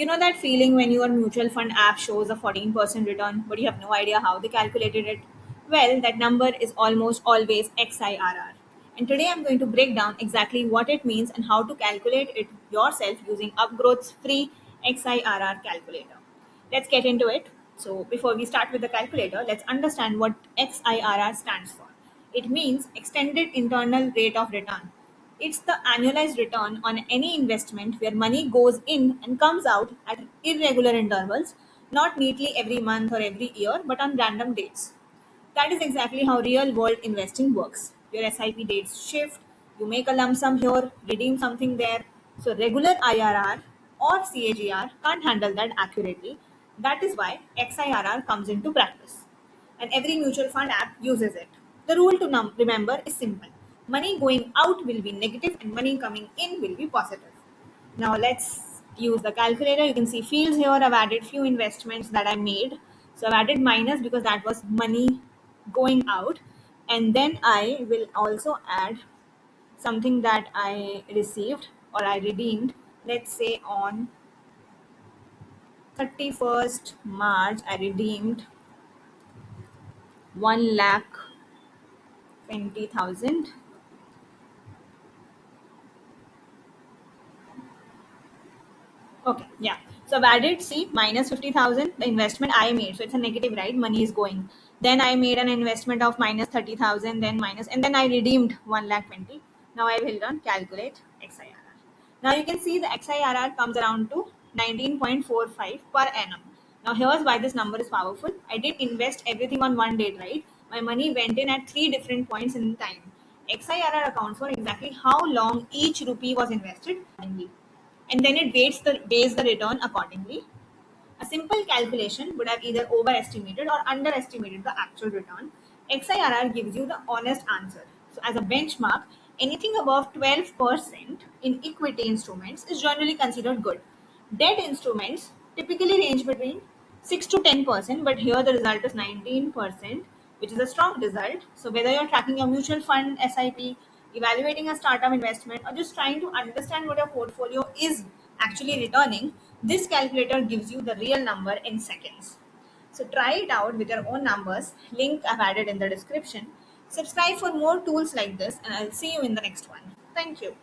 You know that feeling when your mutual fund app shows a 14% return, but you have no idea how they calculated it? Well, that number is almost always XIRR. And today I'm going to break down exactly what it means and how to calculate it yourself using Upgrowth's free XIRR calculator. Let's get into it. So, before we start with the calculator, let's understand what XIRR stands for. It means Extended Internal Rate of Return. It's the annualized return on any investment where money goes in and comes out at irregular intervals, not neatly every month or every year, but on random dates. That is exactly how real world investing works. Your SIP dates shift, you make a lump sum here, redeem something there. So, regular IRR or CAGR can't handle that accurately. That is why XIRR comes into practice, and every mutual fund app uses it. The rule to remember is simple: money going out will be negative and money coming in will be positive. Now let's use the calculator. You can see fields here. I've added few investments that I made. So I've added minus because that was money going out. And then I will also add something that I received or I redeemed. Let's say on 31st March, I redeemed 1,20,000. Okay, yeah. So I've added C minus 50,000, the investment I made. So it's a negative, right? Money is going. Then I made an investment of minus 30,000, then minus, and then I redeemed 1,20,000. Now I will run calculate XIRR. Now you can see the XIRR comes around to 19.45 per annum. Now here's why this number is powerful. I did invest everything on one date, right? My money went in at three different points in time. XIRR accounts for exactly how long each rupee was invested, and then it weighs the return accordingly. A simple calculation would have either overestimated or underestimated the actual return. XIRR gives you the honest answer. So, as a benchmark, anything above 12% in equity instruments is generally considered good. Debt instruments typically range between 6 to 10%, but here the result is 19%, which is a strong result. So, whether you're tracking your mutual fund, SIP, evaluating a startup investment, or just trying to understand what your portfolio is actually returning, this calculator gives you the real number in seconds. So try it out with your own numbers. Link I've added in the description. Subscribe for more tools like this, and I'll see you in the next one. Thank you.